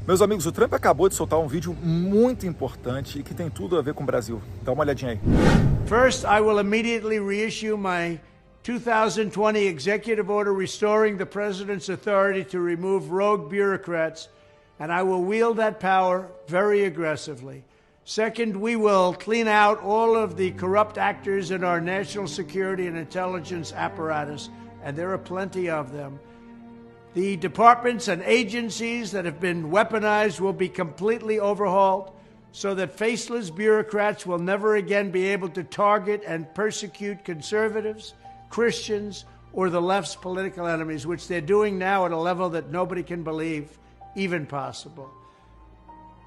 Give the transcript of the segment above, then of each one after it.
Meus amigos, o Trump acabou de soltar um vídeo muito importante e que tem tudo a ver com o Brasil. Dá uma olhadinha aí. First, I will immediately reissue my 2020 executive order restoring the president's authority to remove rogue bureaucrats, and I will wield that power very aggressively. Second, we will clean out all of the corrupt actors in our national security and intelligence apparatus, and there are plenty of them. The departments and agencies that have been weaponized will be completely overhauled so that faceless bureaucrats will never again be able to target and persecute conservatives, Christians, or the left's political enemies, which they're doing now at a level that nobody can believe even possible.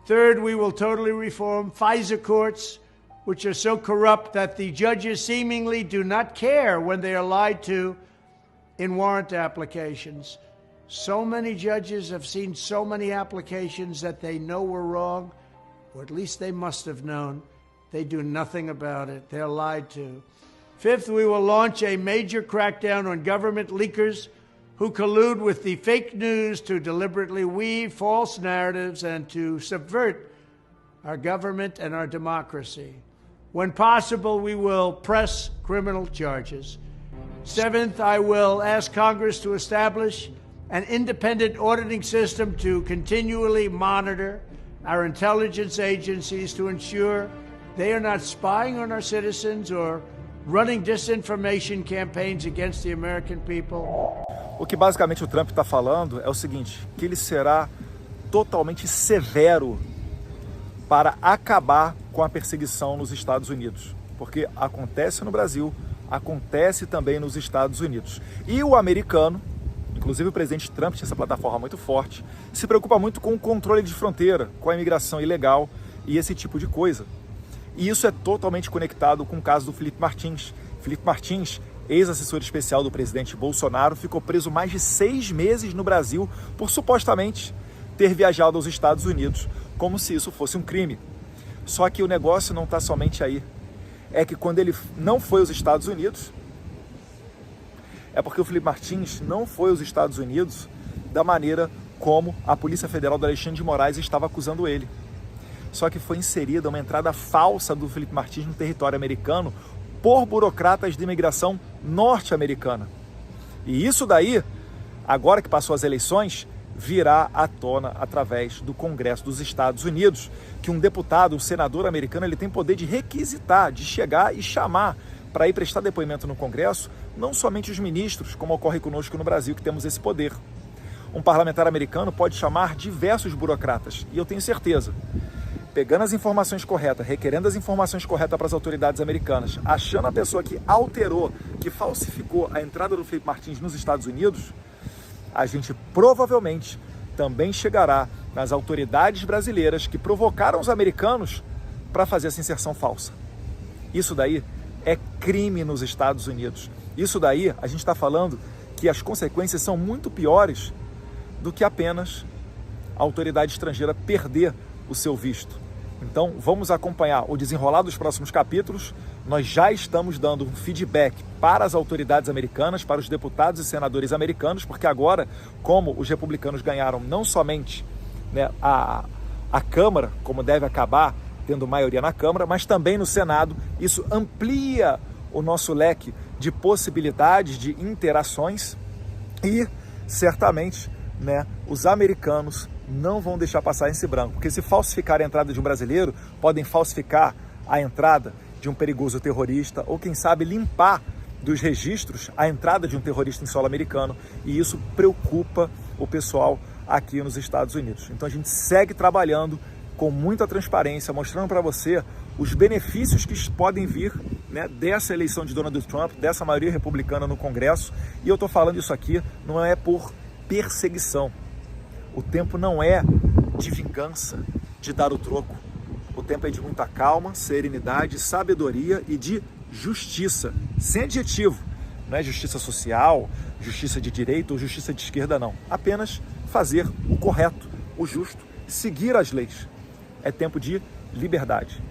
Third, we will totally reform FISA courts, which are so corrupt that the judges seemingly do not care when they are lied to in warrant applications. So many judges have seen so many applications that they know were wrong, or at least they must have known. They do nothing about it. They're lied to. Fifth, we will launch a major crackdown on government leakers who collude with the fake news to deliberately weave false narratives and to subvert our government and our democracy. When possible, we will press criminal charges. Seventh, I will ask Congress to establish an independent auditing system to continually monitor our intelligence agencies to ensure they are not spying on our citizens or running disinformation campaigns against the American people. O que basicamente o Trump está falando é o seguinte, que ele será totalmente severo para acabar com a perseguição nos Estados Unidos, porque acontece no Brasil, acontece também nos Estados Unidos. E o americano, inclusive o presidente Trump tinha essa plataforma muito forte, se preocupa muito com o controle de fronteira, com a imigração ilegal e esse tipo de coisa. E isso é totalmente conectado com o caso do Felipe Martins. Felipe Martins, ex-assessor especial do presidente Bolsonaro, ficou preso mais de 6 meses no Brasil por supostamente ter viajado aos Estados Unidos, como se isso fosse um crime. Só que o negócio não está somente aí. É que quando ele não foi aos Estados Unidos, é porque o Felipe Martins não foi aos Estados Unidos da maneira como a Polícia Federal do Alexandre de Moraes estava acusando ele. Só que foi inserida uma entrada falsa do Felipe Martins no território americano por burocratas de imigração norte-americana. E isso daí, agora que passou as eleições, virá à tona através do Congresso dos Estados Unidos, que um deputado, um senador americano, ele tem poder de requisitar, de chegar e chamar para ir prestar depoimento no Congresso, não somente os ministros, como ocorre conosco no Brasil, que temos esse poder. Um parlamentar americano pode chamar diversos burocratas, e eu tenho certeza, pegando as informações corretas, requerendo as informações corretas para as autoridades americanas, achando a pessoa que alterou, que falsificou a entrada do Felipe Martins nos Estados Unidos, a gente provavelmente também chegará nas autoridades brasileiras que provocaram os americanos para fazer essa inserção falsa. Isso daí é crime nos Estados Unidos. Isso daí, a gente está falando que as consequências são muito piores do que apenas a autoridade estrangeira perder o seu visto. Então, vamos acompanhar o desenrolar dos próximos capítulos. Nós já estamos dando um feedback para as autoridades americanas, para os deputados e senadores americanos, porque agora, como os republicanos ganharam não somente, né, a Câmara, como deve acabar tendo maioria na Câmara, mas também no Senado, isso amplia o nosso leque de possibilidades de interações e, certamente, né, os americanos não vão deixar passar esse branco, porque se falsificar a entrada de um brasileiro, podem falsificar a entrada de um perigoso terrorista ou, quem sabe, limpar dos registros a entrada de um terrorista em solo americano, e isso preocupa o pessoal aqui nos Estados Unidos. Então a gente segue trabalhando com muita transparência, mostrando para você os benefícios que podem vir, né, dessa eleição de Donald Trump, dessa maioria republicana no Congresso, e eu estou falando isso aqui não é por perseguição. O tempo não é de vingança, de dar o troco. O tempo é de muita calma, serenidade, sabedoria e de justiça, sem adjetivo. Não é justiça social, justiça de direita ou justiça de esquerda, não. Apenas fazer o correto, o justo, seguir as leis. É tempo de liberdade.